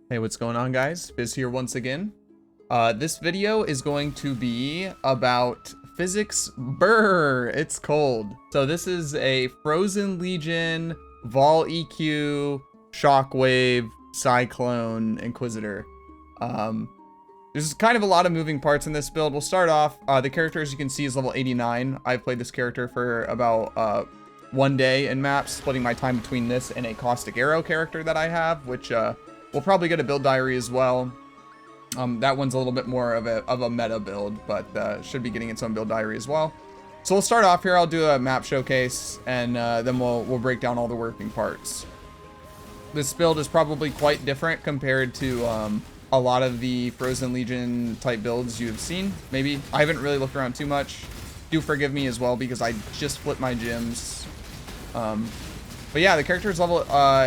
Hey, what's going on, guys? Biz here once again. This video is going to be about physics. Brr, it's cold. So this is a Frozen Legion, Vaal EQ, Shockwave, Cyclone, Inquisitor. There's kind of a lot of moving parts in this build. We'll start off, the character, as you can see, is level 89. I've played this character for about 1 day in maps, splitting my time between this and a Caustic Arrow character that I have, which we'll probably get a build diary as well. That one's a little bit more of a meta build, but should be getting its own build diary as well. So we'll start off here. I'll do a map showcase, and then we'll break down all the working parts. This build is probably quite different compared to a lot of the Frozen Legion type builds you've seen. Maybe I haven't really looked around too much. Do forgive me as well because I just flipped my gyms. But yeah, the character is level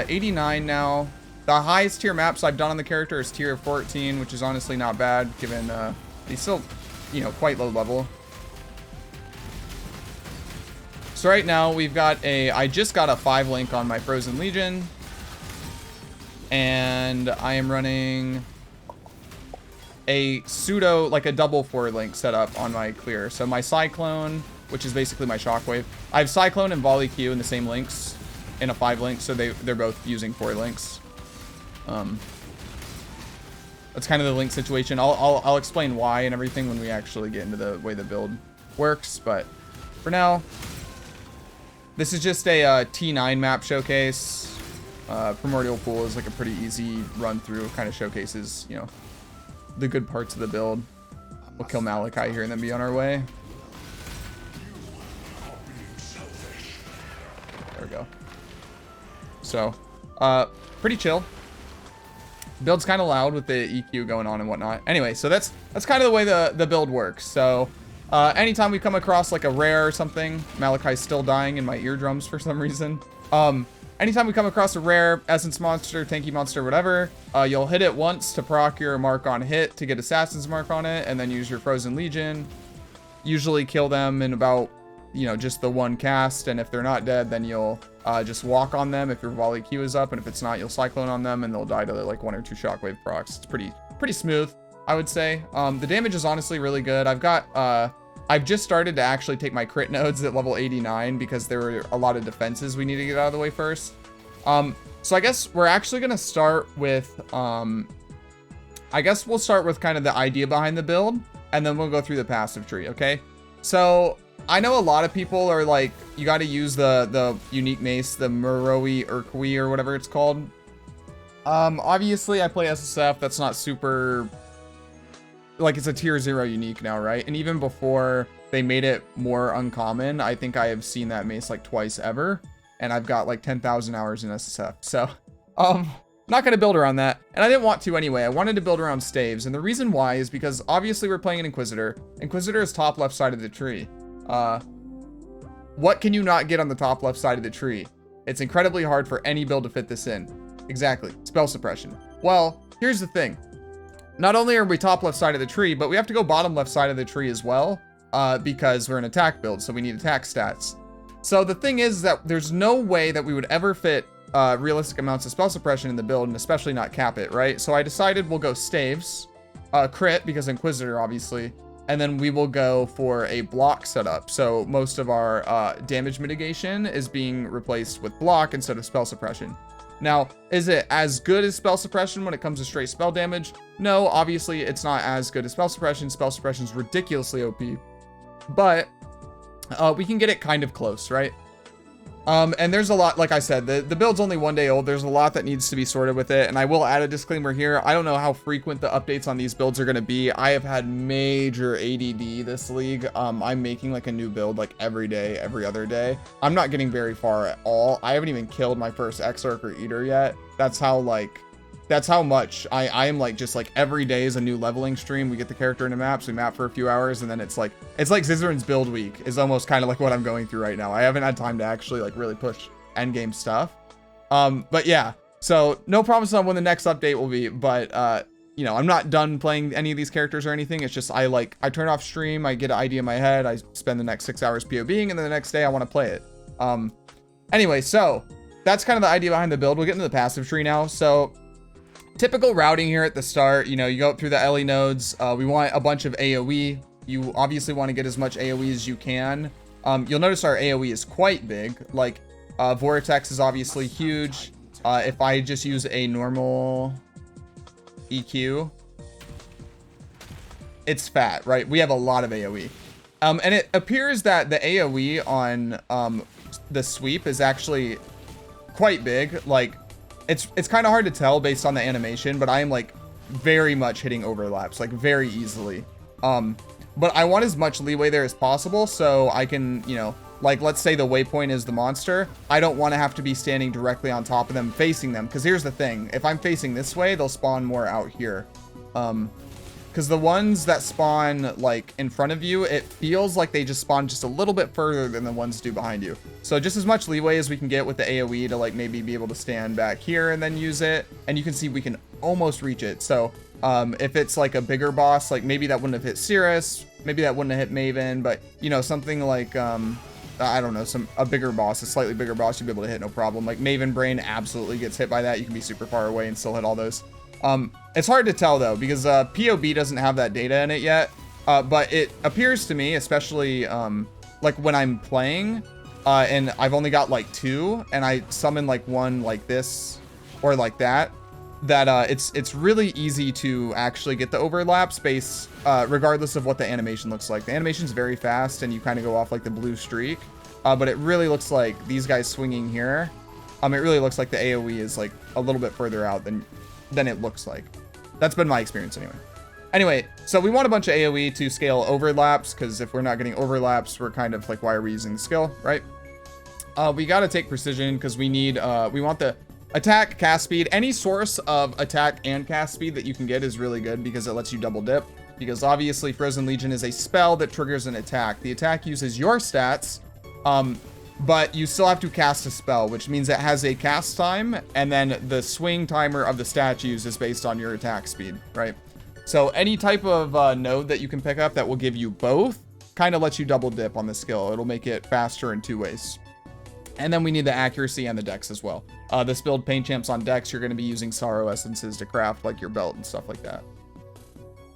89 now. The highest tier maps I've done on the character is tier 14, which is honestly not bad given he's still, you know, quite low level. So right now we've got I just got a 5 link on my Frozen Legion, and I am running a pseudo, like a double 4 link setup on my clear. So my Cyclone, which is basically my Shockwave. I have Cyclone and Vaal EQ in the same links in a 5 link, so they're both using 4 links. That's kind of the link situation. I'll explain why and everything when we actually get into the way the build works, but for now, this is just a T9 map showcase. Primordial Pool is like a pretty easy run through, kind of showcases, you know, the good parts of the build. We'll kill Malachi here and then be on our way. There we go. So, pretty chill. Build's kind of loud with the EQ going on and whatnot. Anyway, so that's kind of the way the build works. So anytime we come across like a rare or something, Malachi's still dying in my eardrums for some reason. Anytime we come across a rare essence monster, tanky monster, whatever, you'll hit it once to proc your mark on hit to get assassin's mark on it, and then use your Frozen Legion. Usually kill them in about, you know, just the 1 cast, and if they're not dead, then you'll just walk on them if your Vaal EQ is up, and if it's not, you'll Cyclone on them, and they'll die to like 1 or 2 Shockwave procs. It's pretty smooth, I would say. The damage is honestly really good. I've just started to actually take my crit nodes at level 89 because there were a lot of defenses we need to get out of the way first. So I guess we're actually gonna start with I guess we'll start with kind of the idea behind the build, and then we'll go through the passive tree. Okay, so I know a lot of people are like, you got to use the unique mace, the Muroi Urkwi or whatever it's called. Obviously I play SSF. That's not super, like, it's a tier 0 unique now, right? And even before they made it more uncommon, I think I have seen that mace like twice ever, and I've got like 10,000 hours in SSF. So not going to build around that, and I didn't want to anyway. I wanted to build around staves, and the reason why is because obviously we're playing an Inquisitor. Inquisitor is top left side of the tree. What can you not get on the top left side of the tree? It's incredibly hard for any build to fit this in. Exactly. Spell suppression. Well, here's the thing. Not only are we top left side of the tree, but we have to go bottom left side of the tree as well, because we're an attack build, so we need attack stats. So the thing is that there's no way that we would ever fit realistic amounts of spell suppression in the build, and especially not cap it, right? So I decided we'll go staves, crit, because Inquisitor, obviously, and then we will go for a block setup. So most of our damage mitigation is being replaced with block instead of spell suppression. Now, is it as good as spell suppression when it comes to straight spell damage? No, obviously it's not as good as spell suppression. Spell suppression is ridiculously OP, but we can get it kind of close, right? And there's a lot, like I said, the build's only 1 day old. There's a lot that needs to be sorted with it. And I will add a disclaimer here. I don't know how frequent the updates on these builds are going to be. I have had major ADD this league. I'm making like a new build like every day, every other day. I'm not getting very far at all. I haven't even killed my first Exarch or Eater yet. That's how much I am like, just like every day is a new leveling stream. We get the character into maps, we map for a few hours, and then it's like Scissorin's build week is almost kind of like what I'm going through right now. I haven't had time to actually like really push endgame stuff. But yeah, so no promise on when the next update will be, but you know, I'm not done playing any of these characters or anything. It's just I turn off stream, I get an idea in my head, I spend the next 6 hours POBing, and then the next day I want to play it. Anyway, so that's kind of the idea behind the build. We'll get into the passive tree now. So Typical routing here at the start, you know, you go up through the LE nodes. We want a bunch of AoE. You obviously want to get as much AoE as you can. You'll notice our AoE is quite big. Like, Vortex is obviously huge. If I just use a normal EQ, it's fat, right? We have a lot of AoE. And it appears that the AoE on the sweep is actually quite big. Like, it's kind of hard to tell based on the animation, but I am like very much hitting overlaps, like very easily. But I want as much leeway there as possible, so I can, you know, like, let's say the waypoint is the monster. I don't want to have to be standing directly on top of them, facing them. Because here's the thing. If I'm facing this way, they'll spawn more out here. Because the ones that spawn, like, in front of you, it feels like they just spawn just a little bit further than the ones do behind you. So just as much leeway as we can get with the AoE to, like, maybe be able to stand back here and then use it. And you can see we can almost reach it. So if it's, like, a bigger boss, like, maybe that wouldn't have hit Cirrus. Maybe that wouldn't have hit Maven. But, you know, something like... I don't know, a bigger boss, a slightly bigger boss, you'd be able to hit no problem. Like Maven Brain absolutely gets hit by that. You can be super far away and still hit all those. It's hard to tell though, because POB doesn't have that data in it yet. But it appears to me, especially like when I'm playing and I've only got like 2 and I summon like one like this or like that, that it's really easy to actually get the overlap space regardless of what the animation looks like. The animation's very fast and you kind of go off like the blue streak, but it really looks like these guys swinging here. It really looks like the AoE is like a little bit further out than it looks like. That's been my experience anyway. So we want a bunch of AoE to scale overlaps, because if we're not getting overlaps, we're kind of like, why are we using the skill, right? We got to take precision because we want the attack, cast speed. Any source of attack and cast speed that you can get is really good because it lets you double dip. Because obviously Frozen Legion is a spell that triggers an attack. The attack uses your stats, but you still have to cast a spell, which means it has a cast time, and then the swing timer of the statues is based on your attack speed, right? So any type of node that you can pick up that will give you both kind of lets you double dip on the skill. It'll make it faster in 2 ways. And then we need the accuracy and the dex as well. This build, Pain Champs on dex, you're going to be using Sorrow Essences to craft like your belt and stuff like that.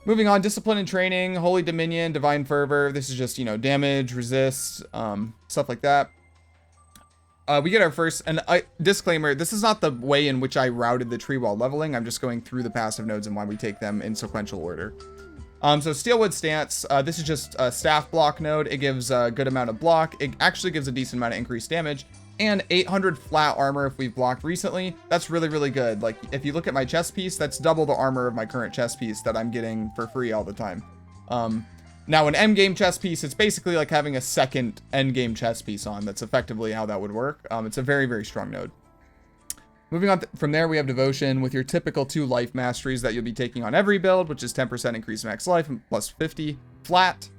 Moving on, Discipline and Training, Holy Dominion, Divine Fervor. This is just, you know, damage, resist, stuff like that. We get our first, and disclaimer, this is not the way in which I routed the tree while leveling. I'm just going through the passive nodes and why we take them in sequential order. So Steelwood Stance, this is just a staff block node. It gives a good amount of block. It actually gives a decent amount of increased damage. And 800 flat armor if we've blocked recently. That's really, really good. Like, if you look at my chest piece, that's double the armor of my current chest piece that I'm getting for free all the time. Now, an endgame chest piece, it's basically like having a second endgame chest piece on. That's effectively how that would work. It's a very, very strong node. Moving on from there, we have Devotion with your typical 2 life masteries that you'll be taking on every build, which is 10% increased max life and plus 50 flat.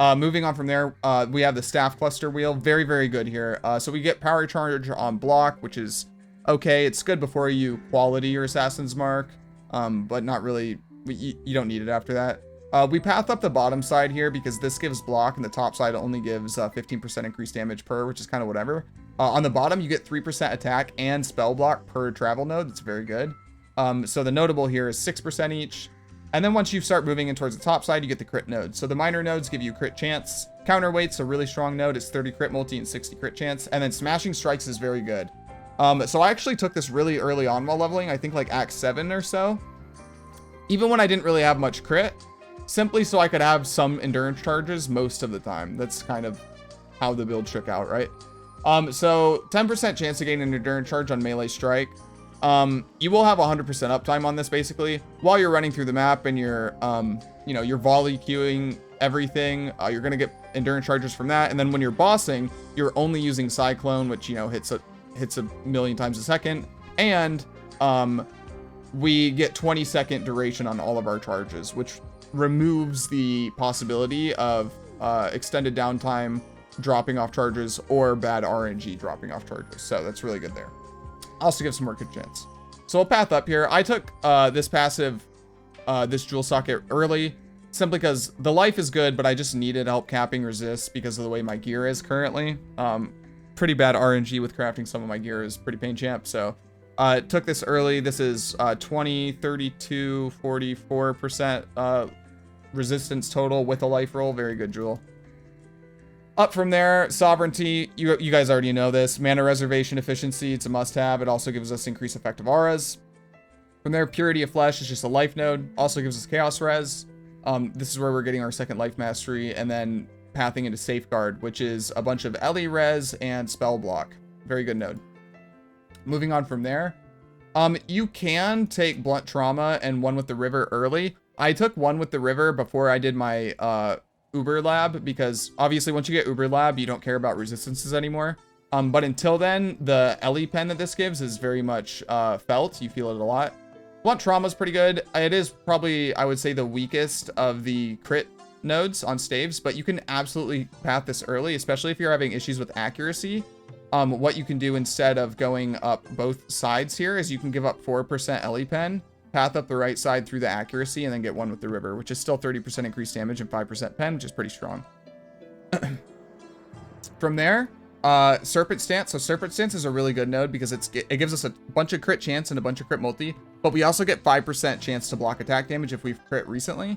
Moving on from there, we have the Staff Cluster Wheel. Very, very good here. So we get Power Charge on block, which is okay. It's good before you quality your Assassin's Mark, but not really. You don't need it after that. We path up the bottom side here because this gives block, and the top side only gives 15% increased damage per, which is kind of whatever. On the bottom, you get 3% attack and spell block per travel node. That's very good. So the notable here is 6% each. And then once you start moving in towards the top side, you get the crit nodes. So the minor nodes give you crit chance. Counterweight's a really strong node. It's 30 crit multi and 60 crit chance. And then Smashing Strikes is very good. So I actually took this really early on while leveling. I think like Act 7 or so. Even when I didn't really have much crit. Simply so I could have some endurance charges most of the time. That's kind of how the build shook out, right? So 10% chance to gain an endurance charge on melee strike. You will have 100% uptime on this basically while you're running through the map, and you're, you know, you're volley queuing everything. You're going to get endurance charges from that. And then when you're bossing, you're only using Cyclone, which, you know, hits a million times a second. And, we get 20-second duration on all of our charges, which removes the possibility of, extended downtime dropping off charges or bad RNG dropping off charges. So that's really good there. Also gives some more good chance. So we'll path up here. I took this passive, this jewel socket early, simply because the life is good, but I just needed help capping resist because of the way my gear is currently. Pretty bad RNG with crafting some of my gear is pretty pain champ. So Took this early. This is 20, 32, 44% resistance total with a life roll. Very good, Jewel. Up from there, Sovereignty. You guys already know this. Mana Reservation Efficiency. It's a must-have. It also gives us increased effective auras. From there, Purity of Flesh is just a life node. Also gives us Chaos Res. This is where we're getting our second life mastery. And then pathing into Safeguard, which is a bunch of Ellie Res and Spell Block. Very good node. Moving on from there, you can take Blunt Trauma and one with the River early. I took one with the River before I did my Uber Lab, because obviously once you get Uber Lab, you don't care about resistances anymore. But until then, the Ellie pen that this gives is very much felt. You feel it a lot. Blunt Trauma is pretty good. It is probably, I would say, the weakest of the crit nodes on staves, but you can absolutely path this early, especially if you're having issues with accuracy. What you can do instead of going up both sides here is you can give up 4% Ellie pen, path up the right side through the accuracy, and then get one with the River, which is still 30% increased damage and 5% pen, which is pretty strong. From there, Serpent Stance. So Serpent Stance is a really good node because it gives us a bunch of crit chance and a bunch of crit multi, but we also get 5% chance to block attack damage if we've crit recently,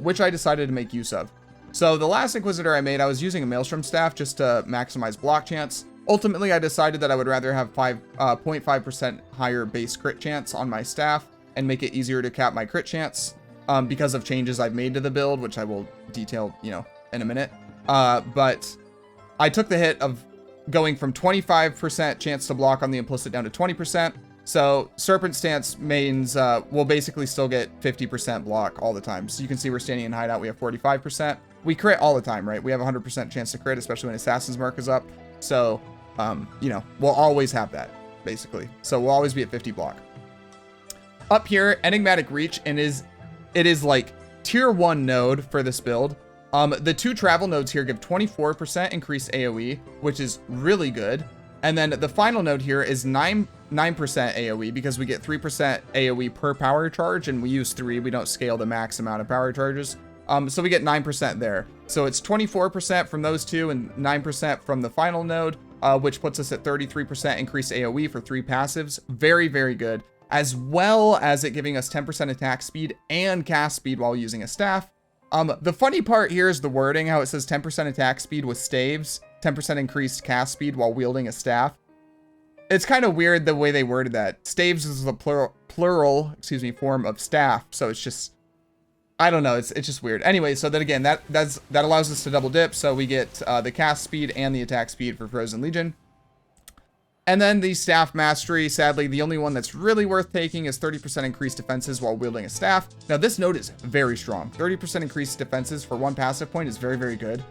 which I decided to make use of. So the last Inquisitor I made, I was using a Maelstrom Staff just to maximize block chance. Ultimately, I decided that I would rather have 0.5% higher base crit chance on my staff and make it easier to cap my crit chance because of changes I've made to the build, which I will detail, in a minute. But I took the hit of going from 25% chance to block on the implicit down to 20%. So Serpent Stance means we'll basically still get 50% block all the time. So you can see we're standing in hideout. We have 45%. We crit all the time, right? We have 100% chance to crit, especially when Assassin's Mark is up. So, we'll always have that, basically. So we'll always be at 50 block. Up here, Enigmatic Reach, and it is like tier 1 node for this build. The two travel nodes here give 24% increased AoE, which is really good. And then the final node here is 9% AoE because we get 3% AoE per power charge, and we use 3. We don't scale the max amount of power charges. So we get 9% there. So it's 24% from those two and 9% from the final node, which puts us at 33% increased AoE for 3 passives. Very, very good. As well as it giving us 10% attack speed and cast speed while using a staff. The funny part here is the wording, how it says 10% attack speed with staves, 10% increased cast speed while wielding a staff. It's kind of weird the way they worded that. Staves is the plural form of staff. So it's just, I don't know. It's just weird. Anyway, so then again, that allows us to double dip. So we get the cast speed and the attack speed for Frozen Legion. And then the staff mastery, sadly, the only one that's really worth taking is 30% increased defenses while wielding a staff. Now this node is very strong. 30% increased defenses for 1 passive point is very, very good.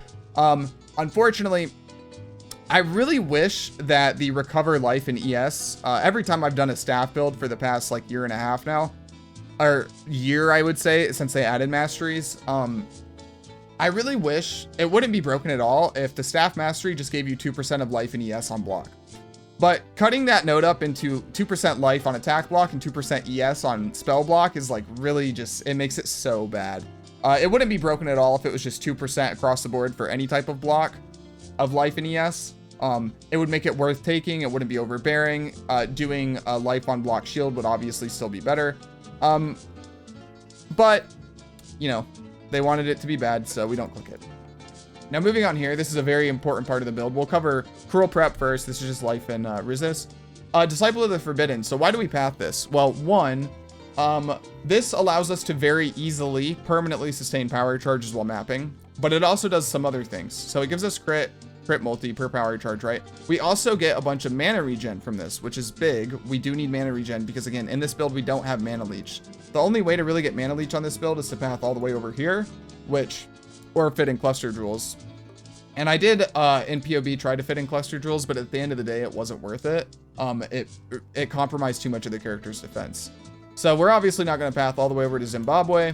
Unfortunately, I really wish that the recover life in ES, every time I've done a staff build for the past like year and a half now, or year, I would say, since they added masteries, I really wish it wouldn't be broken at all if the staff mastery just gave you 2% of life in ES on block. But cutting that node up into 2% life on attack block and 2% ES on spell block is like really just, it makes it so bad. It wouldn't be broken at all if it was just 2% across the board for any type of block of life in ES. It would make it worth taking. It wouldn't be overbearing. Doing a life on block shield would obviously still be better. But, they wanted it to be bad, so we don't click it. Now moving on here, this is a very important part of the build. We'll cover Cruel Prep first. This is just life and resist. Disciple of the Forbidden. So why do we path this? Well, one, this allows us to very easily permanently sustain power charges while mapping, but it also does some other things. So it gives us crit multi per power charge, right? We also get a bunch of mana regen from this, which is big. We do need mana regen because, again, in this build, we don't have mana leech. The only way to really get mana leech on this build is to path all the way over here, or fit in cluster jewels. And I did, in POB, try to fit in cluster jewels, but at the end of the day, it wasn't worth it. It compromised too much of the character's defense. So we're obviously not going to path all the way over to Zimbabwe.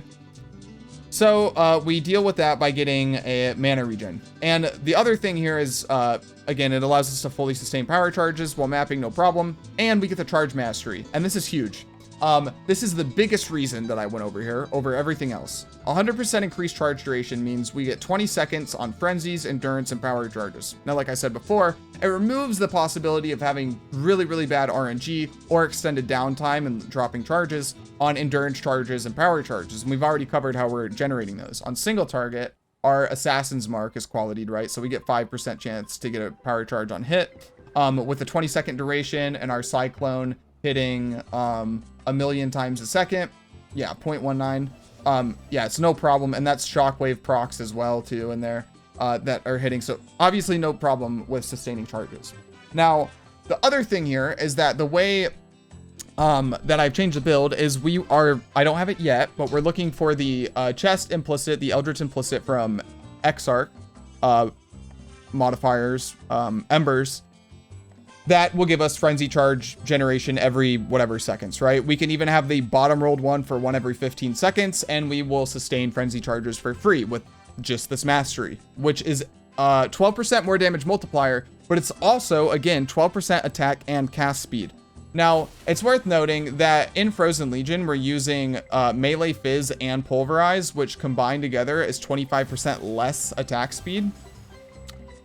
So we deal with that by getting a mana regen. And the other thing here is, again, it allows us to fully sustain power charges while mapping, no problem. And we get the charge mastery. And this is huge. This is the biggest reason that I went over here over everything else. 100% increased charge duration means we get 20 seconds on frenzies, endurance, and power charges. Now, like I said before, it removes the possibility of having really, really bad RNG or extended downtime and dropping charges on endurance charges and power charges. And we've already covered how we're generating those. On single target, our assassin's mark is qualityed, right? So we get 5% chance to get a power charge on hit with a 20-second duration, and our cyclone hitting a million times a second. Yeah, 0.19. Yeah, it's no problem. And that's shockwave procs as well too in there that are hitting. So obviously no problem with sustaining charges. Now, the other thing here is that the way that I've changed the build is I don't have it yet, but we're looking for the chest implicit, the Eldritch implicit from Exarch modifiers, embers, that will give us frenzy charge generation every whatever seconds, right? We can even have the bottom rolled one for one every 15 seconds, and we will sustain frenzy charges for free with just this mastery, which is 12% more damage multiplier, but it's also, again, 12% attack and cast speed. Now, it's worth noting that in Frozen Legion, we're using melee fizz and pulverize, which combined together is 25% less attack speed.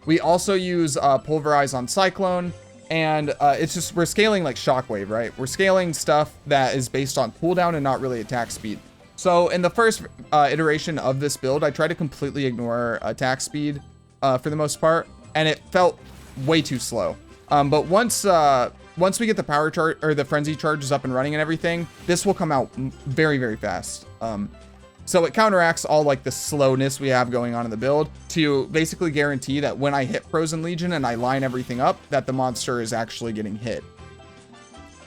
We also use pulverize on cyclone. And it's just, we're scaling like shockwave, right? We're scaling stuff that is based on cooldown and not really attack speed. So in the first iteration of this build, I tried to completely ignore attack speed for the most part, and it felt way too slow. But once we get the power charge or the frenzy charges up and running and everything, this will come out very, very fast. So it counteracts all like the slowness we have going on in the build to basically guarantee that when I hit Frozen Legion and I line everything up, that the monster is actually getting hit.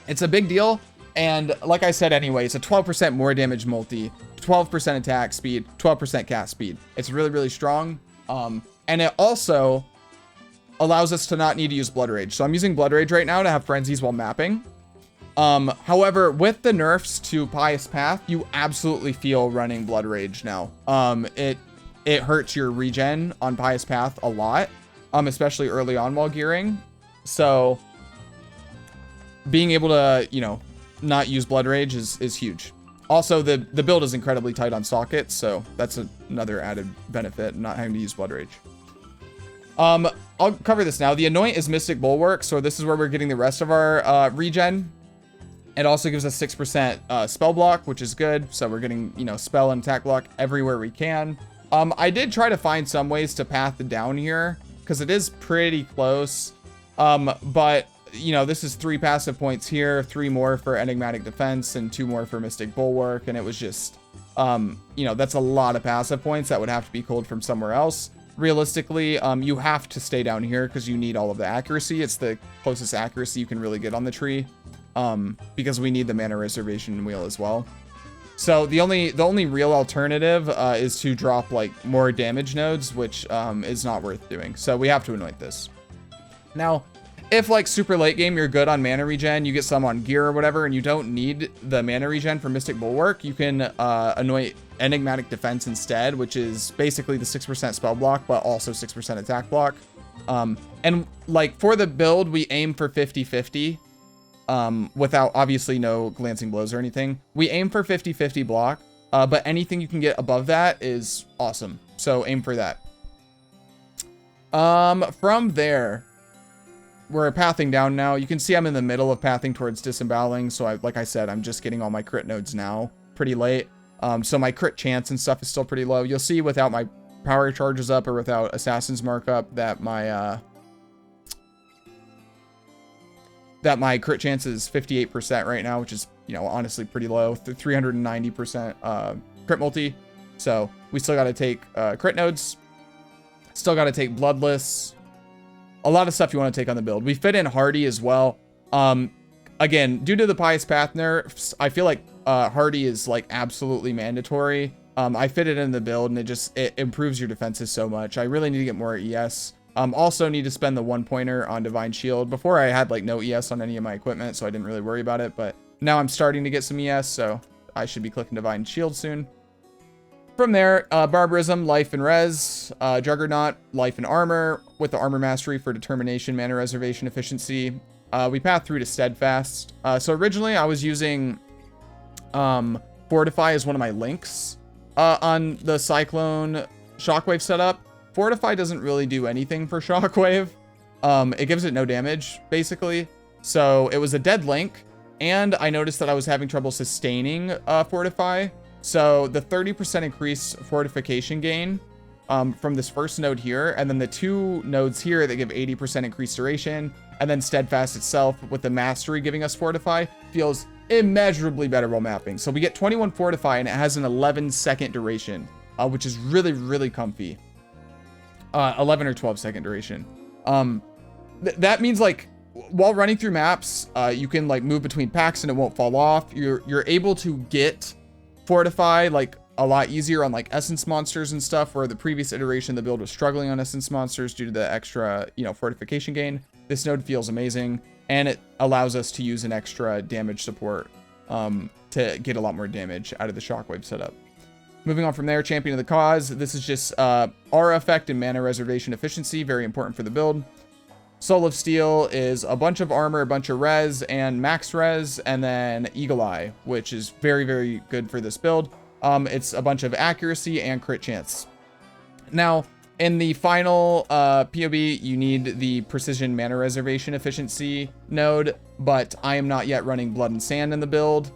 It's a big deal. And like I said, anyway, it's a 12% more damage multi, 12% attack speed, 12% cast speed. It's really, really strong. And it also allows us to not need to use Blood Rage. So I'm using Blood Rage right now to have frenzies while mapping. However, with the nerfs to Pious Path, you absolutely feel running Blood Rage now. It hurts your regen on Pious Path a lot, especially early on while gearing. So being able to, you know, not use Blood Rage is huge. Also, the build is incredibly tight on sockets, so that's another added benefit, not having to use Blood Rage. I'll cover this now. The Anoint is Mystic Bulwark, so this is where we're getting the rest of our regen. It also gives us 6% spell block, which is good. So we're getting, you know, spell and attack block everywhere we can. I did try to find some ways to path down here because it is pretty close. But, you know, this is 3 passive points here, 3 more for Enigmatic Defense, and 2 more for Mystic Bulwark. And it was just, you know, that's a lot of passive points that would have to be culled from somewhere else. Realistically, you have to stay down here because you need all of the accuracy. It's the closest accuracy you can really get on the tree. Because we need the mana reservation wheel as well. So the only real alternative is to drop like more damage nodes, which is not worth doing. So we have to anoint this. Now, if like super late game you're good on mana regen, you get some on gear or whatever, and you don't need the mana regen for Mystic Bulwark, you can anoint Enigmatic Defense instead, which is basically the 6% spell block, but also 6% attack block. And like for the build, we aim for 50-50. Without obviously no glancing blows or anything. We aim for 50-50 block, but anything you can get above that is awesome. So aim for that. From there, we're pathing down now. You can see I'm in the middle of pathing towards disemboweling. So like I said, I'm just getting all my crit nodes now pretty late. So my crit chance and stuff is still pretty low. You'll see without my power charges up or without Assassin's Mark up that my crit chance is 58% right now, which is, you know, honestly pretty low. 390% crit multi. So we still got to take crit nodes. Still got to take Bloodless. A lot of stuff you want to take on the build. We fit in Hardy as well. Again, due to the Pious Path nerfs, I feel like Hardy is like absolutely mandatory. I fit it in the build and it improves your defenses so much. I really need to get more ES. Also need to spend the 1-pointer on Divine Shield. Before I had like no ES on any of my equipment, so I didn't really worry about it. But now I'm starting to get some ES, so I should be clicking Divine Shield soon. From there, Barbarism, Life and Res, Juggernaut, Life and Armor, with the Armor Mastery for Determination, Mana Reservation Efficiency. We path through to Steadfast. So originally I was using Fortify is one of my links on the Cyclone Shockwave setup. Fortify doesn't really do anything for Shockwave. It gives it no damage, basically. So it was a dead link, and I noticed that I was having trouble sustaining Fortify. So the 30% increase fortification gain from this first node here, and then the 2 nodes here that give 80% increased duration, and then Steadfast itself with the Mastery giving us Fortify, feels immeasurably better while mapping. So we get 21 Fortify, and it has an 11-second duration, which is really, really comfy. 11 or 12-second duration. That means, like, while running through maps, you can, like, move between packs and it won't fall off. You're able to get Fortify, like, a lot easier on, like, Essence monsters and stuff, where the previous iteration the build was struggling on Essence monsters due to the extra, you know, fortification gain. This node feels amazing, and it allows us to use an extra damage support to get a lot more damage out of the Shockwave setup. Moving on from there, Champion of the Cause. This is just aura effect and mana reservation efficiency, very important for the build. Soul of Steel is a bunch of armor, a bunch of res, and max res, and then Eagle Eye, which is very, very good for this build. It's a bunch of accuracy and crit chance. Now, in the final POB, you need the Precision Mana Reservation Efficiency node, but I am not yet running Blood and Sand in the build.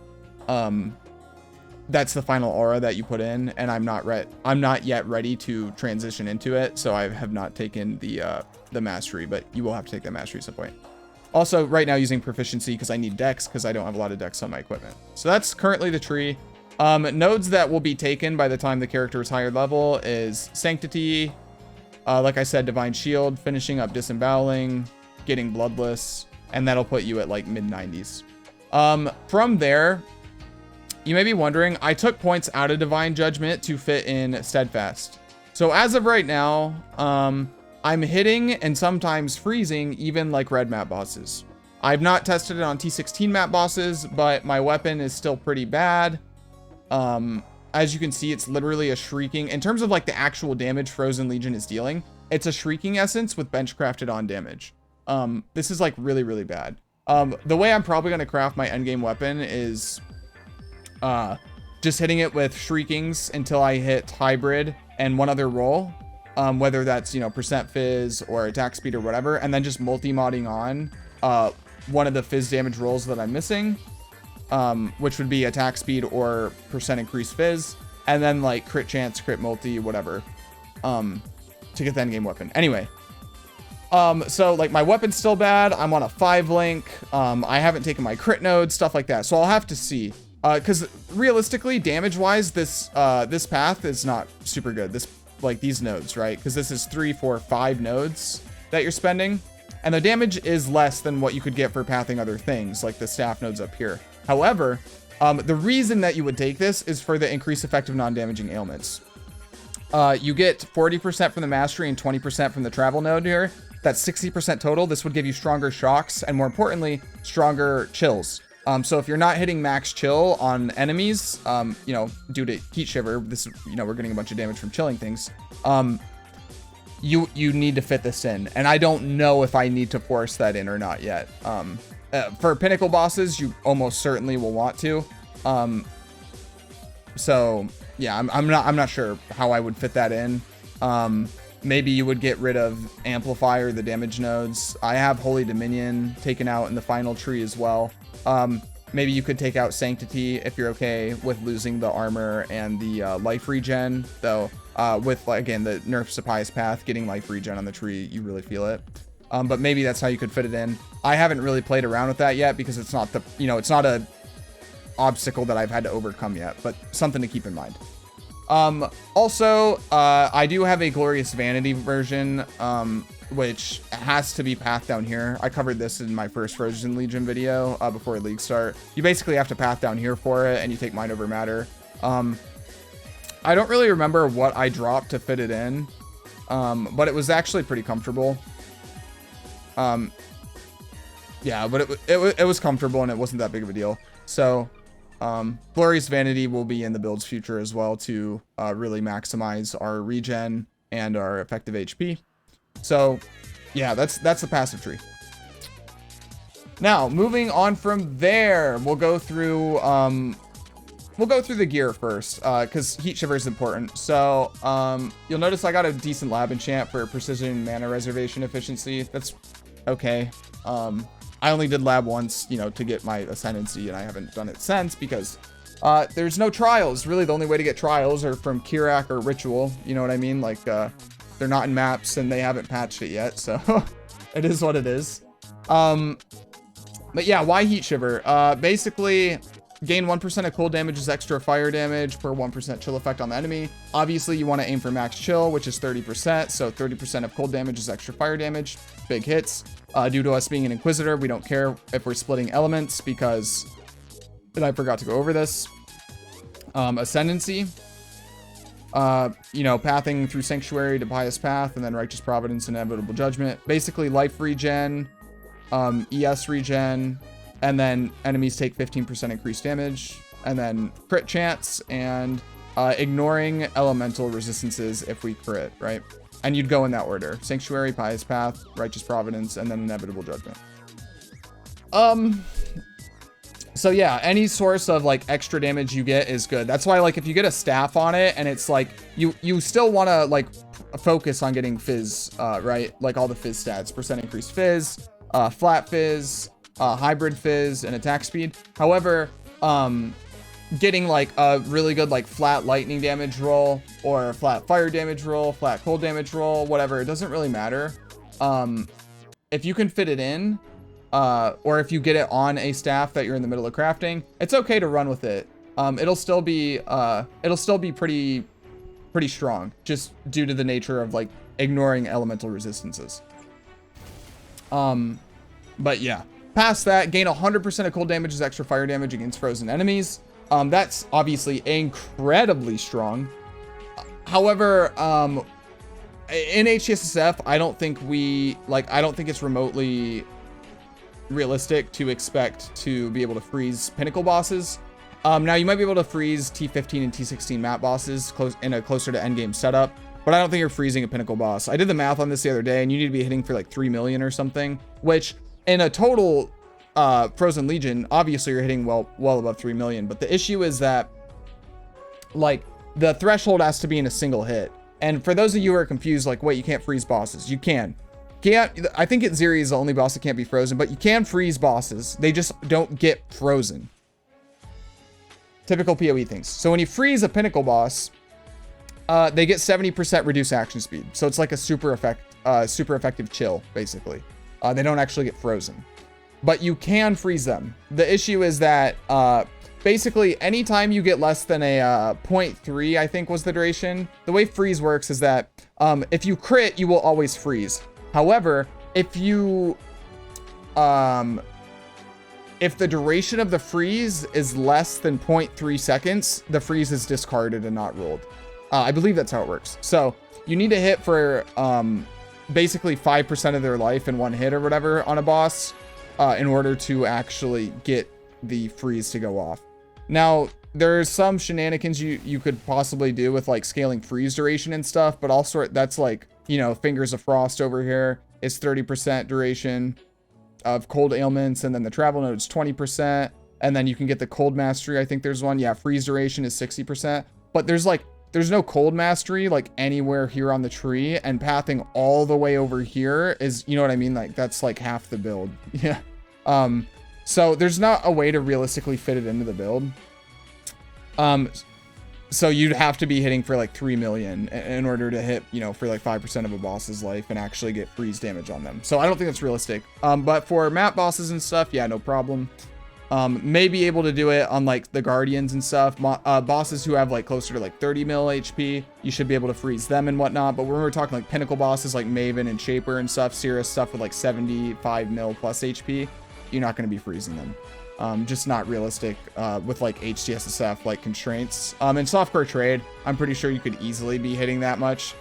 That's the final aura that you put in, and I'm not yet ready to transition into it, so I have not taken the mastery, but you will have to take that mastery at some point. Also, right now using proficiency because I need dex, because I don't have a lot of dex on my equipment. So that's currently the tree. Nodes that will be taken by the time the character is higher level is Sanctity, like I said, Divine Shield, finishing up Disemboweling, getting Bloodless, and that'll put you at like mid-90s. From there, you may be wondering, I took points out of Divine Judgment to fit in Steadfast. So as of right now, I'm hitting and sometimes freezing even like red map bosses. I've not tested it on T16 map bosses, but my weapon is still pretty bad. As you can see, it's literally a shrieking. In terms of like the actual damage Frozen Legion is dealing, it's a shrieking essence with bench crafted on damage. This is like really, really bad. The way I'm probably going to craft my endgame weapon is just hitting it with shriekings until I hit hybrid and one other roll, whether that's, you know, percent fizz or attack speed or whatever, and then just multi-modding on one of the fizz damage rolls that I'm missing, which would be attack speed or percent increased fizz, and then like crit chance, crit multi, whatever, to get the endgame weapon. Anyway, so like my weapon's still bad. I'm on a 5 link. I haven't taken my crit node, stuff like that. So I'll have to see. Because realistically, damage-wise, this path is not super good. This, like these nodes, right? Because this is 3, 4, 5 nodes that you're spending, and the damage is less than what you could get for pathing other things, like the staff nodes up here. However, the reason that you would take this is for the increased effect of non-damaging ailments. You get 40% from the mastery and 20% from the travel node here. That's 60% total. This would give you stronger shocks and, more importantly, stronger chills. So if you're not hitting max chill on enemies, you know, due to heat shiver, this, you know, we're getting a bunch of damage from chilling things. You need to fit this in, and I don't know if I need to force that in or not yet. For pinnacle bosses, you almost certainly will want to. So yeah, I'm not sure how I would fit that in. Maybe you would get rid of Amplify or the damage nodes. I have Holy Dominion taken out in the final tree as well. Maybe you could take out Sanctity if you're okay with losing the armor and the life regen, though with, like, again, the nerfs to Pious Path, getting life regen on the tree, you really feel it. But maybe that's how you could fit it in. I haven't really played around with that yet because it's not the, you know, it's not a obstacle that I've had to overcome yet, but something to keep in mind. Also, I do have a Glorious Vanity version, which has to be pathed down here. I covered this in my first Frozen Legion video before League start. You basically have to path down here for it, and you take Mind Over Matter. I don't really remember what I dropped to fit it in, but it was actually pretty comfortable. Yeah, but it was comfortable, and it wasn't that big of a deal. So Glorious Vanity will be in the build's future as well to really maximize our regen and our effective HP. So yeah, that's the passive tree. Now, moving on from there, we'll go through we'll go through the gear first, because Heat Shiver is important. So, you'll notice I got a decent lab enchant for precision mana reservation efficiency. That's okay. I only did lab once, you know, to get my ascendancy, and I haven't done it since because there's no trials. Really, the only way to get trials are from Kirak or Ritual. You know what I mean? Like, they're not in maps, and they haven't patched it yet, so it is what it is. But yeah, why Heat Shiver? Basically, gain 1% of cold damage as extra fire damage per 1% chill effect on the enemy. Obviously, you want to aim for max chill, which is 30%. So 30% of cold damage is extra fire damage. Big hits. Due to us being an Inquisitor, we don't care if we're splitting elements because, and I forgot to go over this. Ascendancy. You know, pathing through Sanctuary to Pious Path, and then Righteous Providence and Inevitable Judgment. Basically, life regen, ES regen, and then enemies take 15% increased damage, and then crit chance, and ignoring elemental resistances if we crit, right? And you'd go in that order: Sanctuary, Pious Path, Righteous Providence, and then Inevitable Judgment. So yeah, any source of like extra damage you get is good. That's why, like, if you get a staff on it and it's like you still want to like focus on getting fizz, right? Like all the fizz stats: percent increased fizz, flat fizz, hybrid fizz, and attack speed. However, getting like a really good like flat lightning damage roll or flat fire damage roll, flat cold damage roll, whatever, it doesn't really matter. If you can fit it in, or if you get it on a staff that you're in the middle of crafting, it's okay to run with it. It'll still be pretty strong, just due to the nature of like ignoring elemental resistances. But yeah, past that, gain 100% of cold damage as extra fire damage against frozen enemies. That's obviously incredibly strong. However, in HCSSF, I don't think it's remotely realistic to expect to be able to freeze pinnacle bosses. Now you might be able to freeze T15 and T16 map bosses in a closer to endgame setup, but I don't think you're freezing a pinnacle boss. I did the math on this the other day, and you need to be hitting for like 3 million or something, which in a total Frozen Legion, obviously you're hitting well above 3 million. But the issue is that like the threshold has to be in a single hit. And for those of you who are confused, like, wait, you can't freeze bosses. You can. I think Zeri is the only boss that can't be frozen, but you can freeze bosses. They just don't get frozen. Typical PoE things. So when you freeze a pinnacle boss, they get 70% reduced action speed. So it's like a super effective chill, basically. They don't actually get frozen, but you can freeze them. The issue is that basically anytime you get less than a 0.3, I think was the duration. The way freeze works is that if you crit, you will always freeze. However, if the duration of the freeze is less than 0.3 seconds, the freeze is discarded and not rolled. I believe that's how it works. So you need to hit for basically 5% of their life in one hit or whatever on a boss in order to actually get the freeze to go off. Now, there's some shenanigans you could possibly do with like scaling freeze duration and stuff, but also that's like, you know, Fingers of Frost over here is 30% duration of cold ailments, and then the travel node is 20%, and then you can get the cold mastery. I think there's one. Yeah, freeze duration is 60%, but there's no cold mastery like anywhere here on the tree, and pathing all the way over here is, you know what I mean? Like that's like half the build. Yeah. So there's not a way to realistically fit it into the build. So you'd have to be hitting for like 3 million in order to hit, you know, for like 5% of a boss's life and actually get freeze damage on them. So I don't think that's realistic. But for map bosses and stuff, yeah, no problem. May be able to do it on like the Guardians and stuff. Bosses who have like closer to like 30 mil HP, you should be able to freeze them and whatnot. But when we're talking like pinnacle bosses like Maven and Shaper and stuff, serious stuff with like 75 mil plus HP, you're not going to be freezing them. Just not realistic with like HCSSF like constraints. In softcore trade, I'm pretty sure you could easily be hitting that much.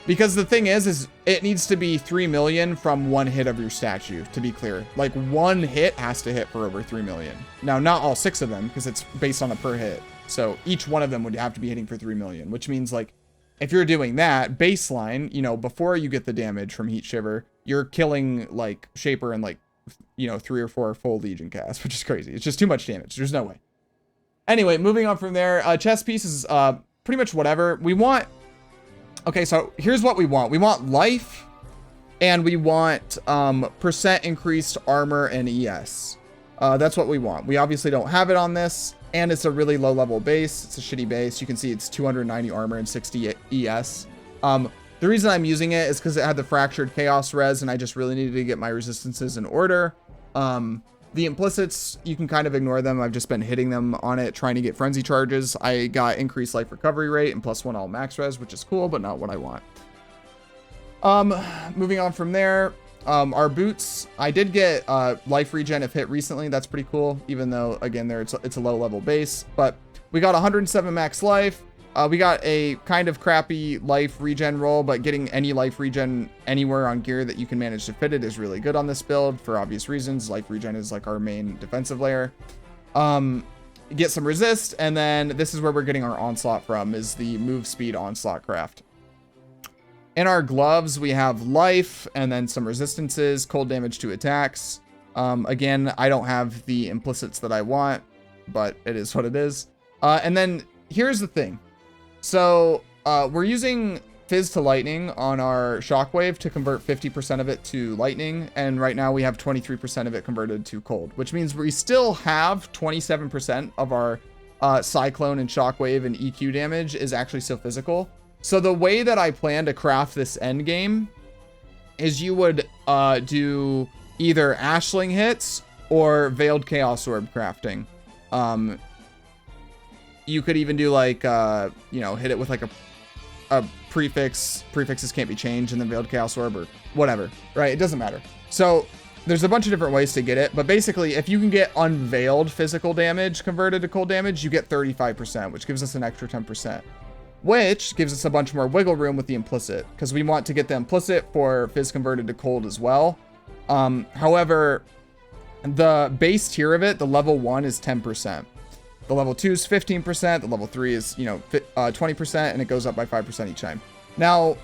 Because the thing is it needs to be 3 million from one hit of your statue, to be clear. Like one hit has to hit for over 3 million. Now, not all 6 of them, because it's based on a per hit. So each one of them would have to be hitting for 3 million, which means like if you're doing that baseline, you know, before you get the damage from Heat Shiver, you're killing like Shaper and like, you know, 3 or 4 full Legion casts, which is crazy. It's just too much damage. There's no way. Anyway, moving on from there, chest piece is pretty much whatever. We want, okay, so here's what we want. We want life, and we want percent increased armor and ES. That's what we want. We obviously don't have it on this, and it's a really low level base. It's a shitty base. You can see it's 290 armor and 60 ES. The reason I'm using it is because it had the fractured chaos res, and I just really needed to get my resistances in order. The implicits, you can kind of ignore them. I've just been hitting them on it, trying to get frenzy charges. I got increased life recovery rate and +1 all max res, which is cool, but not what I want. Moving on from there, our boots, I did get life regen if hit recently. That's pretty cool, even though, again, it's a low level base. But we got 107 max life. We got a kind of crappy life regen roll, but getting any life regen anywhere on gear that you can manage to fit it is really good on this build for obvious reasons. Life regen is like our main defensive layer. Get some resist, and then this is where we're getting our onslaught from, is the move speed onslaught craft. In our gloves, we have life and then some resistances, cold damage to attacks. Again, I don't have the implicits that I want, but it is what it is. And then here's the thing. So we're using Fizz to Lightning on our Shockwave to convert 50% of it to Lightning. And right now we have 23% of it converted to Cold, which means we still have 27% of our Cyclone and Shockwave and EQ damage is actually still physical. So the way that I plan to craft this end game is you would do either Ashling hits or Veiled Chaos Orb crafting. You could even do like, you know, hit it with like a prefix. Prefixes can't be changed, and then Veiled Chaos Orb or whatever, right? It doesn't matter. So there's a bunch of different ways to get it, but basically if you can get unveiled physical damage converted to cold damage, you get 35%, which gives us an extra 10%, which gives us a bunch more wiggle room with the implicit, because we want to get the implicit for Fizz converted to cold as well. However, the base tier of it, the level 1 is 10%. The level 2 is 15%. The level 3 is, you know, 20%, and it goes up by 5% each time. Now,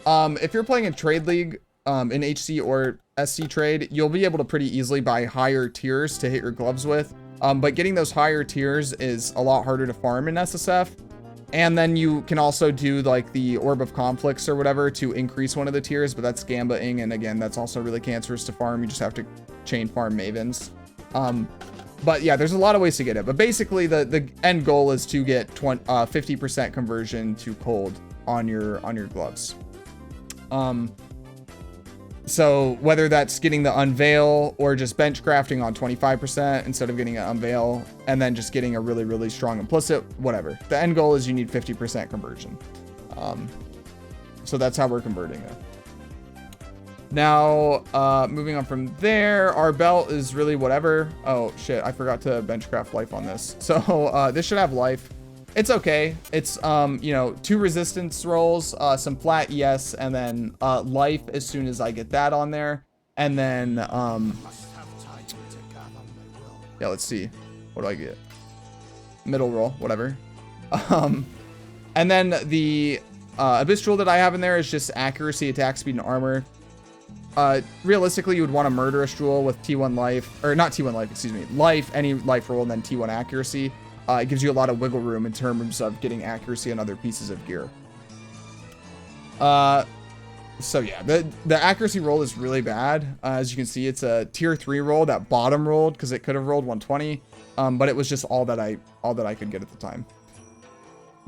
if you're playing in Trade League, in HC or SC trade, you'll be able to pretty easily buy higher tiers to hit your gloves with. But getting those higher tiers is a lot harder to farm in SSF. And then you can also do like the Orb of Conflicts or whatever to increase one of the tiers, but that's Gambling, and again, that's also really cancerous to farm. You just have to chain farm Mavens. But yeah, there's a lot of ways to get it. But basically, the end goal is to get 50% conversion to cold on your gloves. So whether that's getting the unveil or just bench crafting on 25% instead of getting an unveil, and then just getting a really, really strong implicit, whatever. The end goal is you need 50% conversion. So that's how we're converting it. Now, moving on from there, our belt is really whatever. Oh shit, I forgot to benchcraft life on this. So this should have life. It's okay. It's, you know, 2 resistance rolls, some flat ES, and then life as soon as I get that on there. And then, yeah, let's see. What do I get? Middle roll, whatever. And then the Abyss Jewel that I have in there is just accuracy, attack speed, and armor. Realistically, you would want a Murderous Jewel with T1 life, or not T1 life, excuse me, life, any life roll, and then T1 accuracy. It gives you a lot of wiggle room in terms of getting accuracy on other pieces of gear. So yeah, the accuracy roll is really bad. As you can see, it's a tier 3 roll that bottom rolled because it could have rolled 120, but it was just all that I could get at the time.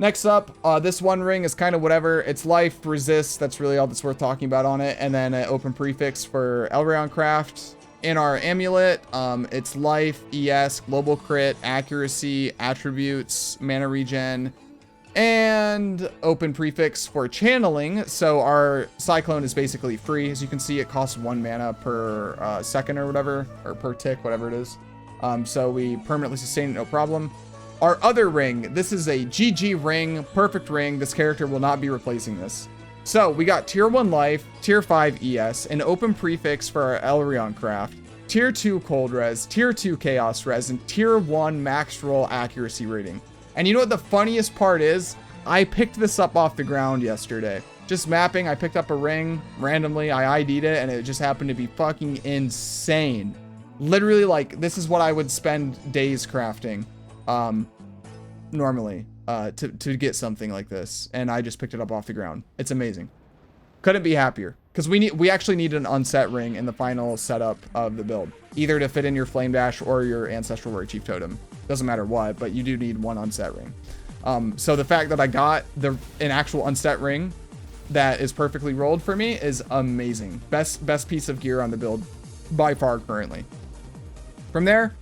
Next up, this one ring is kind of whatever. It's life, resist. That's really all that's worth talking about on it. And then an open prefix for Elrayon Craft. In our amulet, it's life, ES, global crit, accuracy, attributes, mana regen, and open prefix for channeling. So our Cyclone is basically free. As you can see, it costs 1 mana per second or whatever, or per tick, whatever it is. So we permanently sustain it, no problem. Our other ring, this is a GG ring, perfect ring. This character will not be replacing this. So we got tier 1 life, tier 5 ES, an open prefix for our Elrayon Craft, tier 2 cold res, tier 2 chaos res, and tier 1 max roll accuracy rating. And you know what the funniest part is? I picked this up off the ground yesterday. Just mapping, I picked up a ring randomly, I ID'd it, and it just happened to be fucking insane. Literally, like, this is what I would spend days crafting. normally to get something like this, and I just picked it up off the ground. It's amazing. Couldn't be happier, because we actually need an unset ring in the final setup of the build, either to fit in your Flame Dash or your Ancestral Warrior Chief Totem. Doesn't matter what, but you do need one unset ring. So the fact that I got an actual unset ring that is perfectly rolled for me is amazing. Best piece of gear on the build by far currently. From there,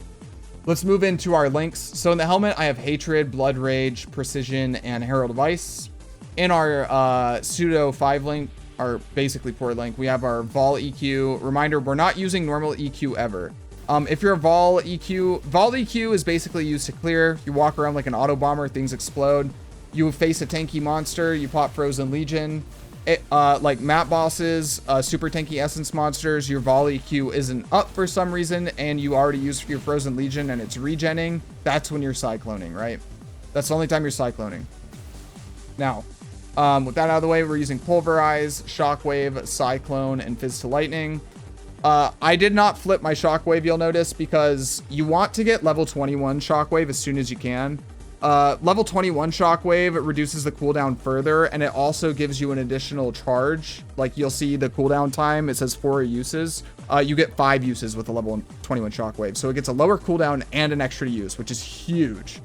let's move into our links. So in the helmet, I have Hatred, Blood Rage, Precision, and Herald of Ice. In our pseudo 5 link, or basically 4 link, we have our Vaal EQ. Reminder, we're not using normal EQ ever. If you're a Vaal EQ is basically used to clear. You walk around like an auto bomber, things explode. You face a tanky monster, you pop Frozen Legion. Like map bosses, super tanky essence monsters, your Vaal EQ isn't up for some reason, and you already used your Frozen Legion and it's regenning. That's when you're cycloning, right? That's the only time you're cycloning. Now, with that out of the way, we're using Pulverize, Shockwave, Cyclone, and Fizz to Lightning. I did not flip my Shockwave, you'll notice, because you want to get level 21 Shockwave as soon as you can. Level 21 Shockwave reduces the cooldown further, and it also gives you an additional charge. Like, you'll see the cooldown time, it says 4 uses. You get 5 uses with a level 21 Shockwave. So it gets a lower cooldown and an extra use, which is huge.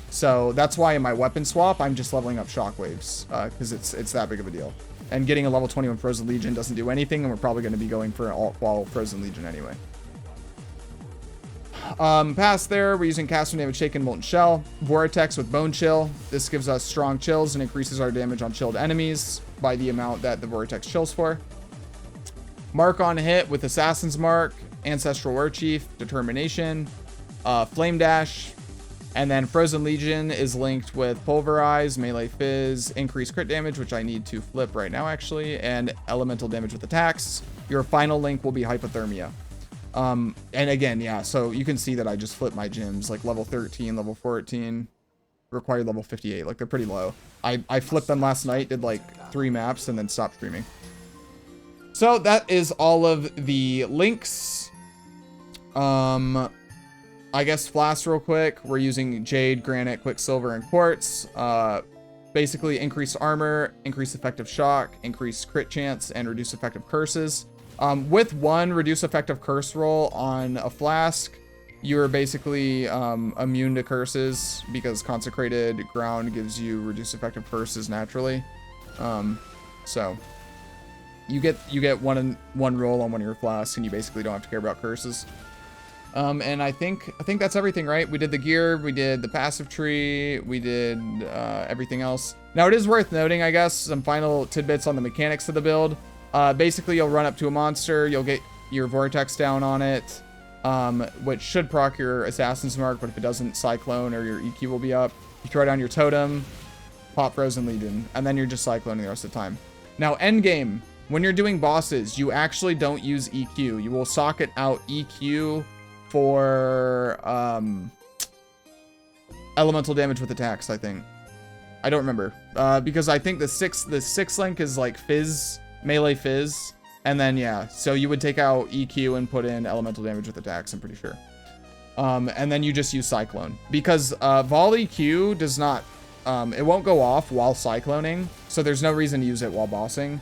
So that's why in my weapon swap, I'm just leveling up Shockwaves, because it's that big of a deal. And getting a level 21 Frozen Legion doesn't do anything, and we're probably going to be going for an alt-qual Frozen Legion anyway. Past there, we're using Cast Damage Shaken Molten Shell, Vortex with Bone Chill. This gives us strong chills and increases our damage on chilled enemies by the amount that the Vortex chills for. Mark on hit with Assassin's Mark, Ancestral War Chief, Determination, Flame Dash, and then Frozen Legion is linked with Pulverize, Melee Fizz, Increased Crit Damage, which I need to flip right now actually, and Elemental Damage with Attacks. Your final link will be Hypothermia. And again, yeah, so you can see that I just flipped my gyms, like level 13, level 14, required level 58, like they're pretty low. I flipped them last night, did like 3 maps, and then stopped streaming. So that is all of the links. I guess Flasks real quick. We're using Jade, Granite, Quicksilver, and Quartz. Basically increased armor, increased effective shock, increased crit chance, and reduce effective curses. With one reduce effective curse roll on a Flask, you're basically immune to curses because Consecrated Ground gives you reduce effective curses naturally. So you get one roll on one of your Flasks, and you basically don't have to care about curses. And I think that's everything, right? We did the gear, we did the passive tree, we did everything else. Now it is worth noting, I guess, some final tidbits on the mechanics of the build. Basically, you'll run up to a monster, you'll get your Vortex down on it, which should proc your Assassin's Mark, but if it doesn't, Cyclone or your EQ will be up. You throw down your Totem, pop Frozen Legion, and then you're just Cycloning the rest of the time. Now, endgame, when you're doing bosses, you actually don't use EQ. You will socket out EQ for elemental damage with attacks, I think. I don't remember. Because I think the sixth link is like Fizz, Melee Fizz, and then yeah, so you would take out EQ and put in elemental damage with attacks, I'm pretty sure. And then you just use Cyclone. Because Vaal EQ does not, it won't go off while cycloning, so there's no reason to use it while bossing.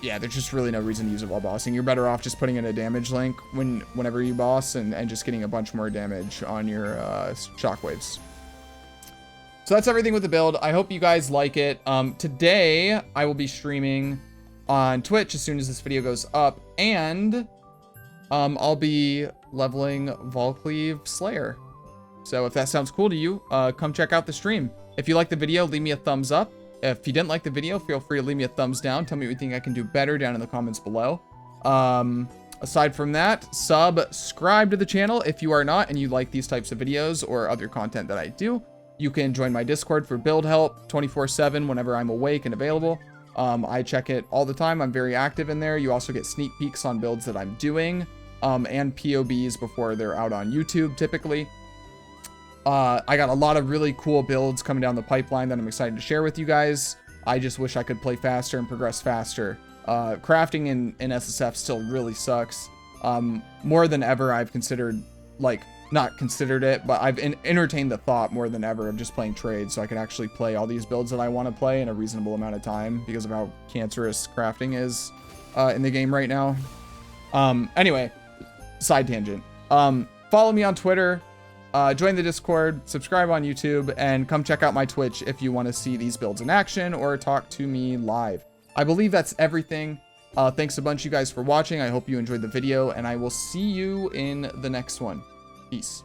Yeah, there's just really no reason to use it while bossing. You're better off just putting in a damage link whenever you boss and just getting a bunch more damage on your shockwaves. So that's everything with the build. I hope you guys like it. Today, I will be streaming on Twitch as soon as this video goes up, and I'll be leveling Vaal Cleave Slayer. So if that sounds cool to you, come check out the stream. If you like the video, leave me a thumbs up. If you didn't like the video, feel free to leave me a thumbs down. Tell me what you think I can do better down in the comments below. Aside from that, subscribe to the channel if you are not and you like these types of videos or other content that I do. You can join my Discord for build help 24/7 whenever I'm awake and available. I check it all the time. I'm very active in there. You also get sneak peeks on builds that I'm doing, and POBs before they're out on YouTube typically. I got a lot of really cool builds coming down the pipeline that I'm excited to share with you guys. I just wish I could play faster and progress faster. Crafting in SSF still really sucks. More than ever, I've considered like not considered it, but I've entertained the thought more than ever of just playing trades so I can actually play all these builds that I want to play in a reasonable amount of time because of how cancerous crafting is in the game right now. Anyway, side tangent. Follow me on Twitter, join the Discord, subscribe on YouTube, and come check out my Twitch if you want to see these builds in action or talk to me live. I believe that's everything. Thanks a bunch, you guys, for watching. I hope you enjoyed the video, and I will see you in the next one. Peace.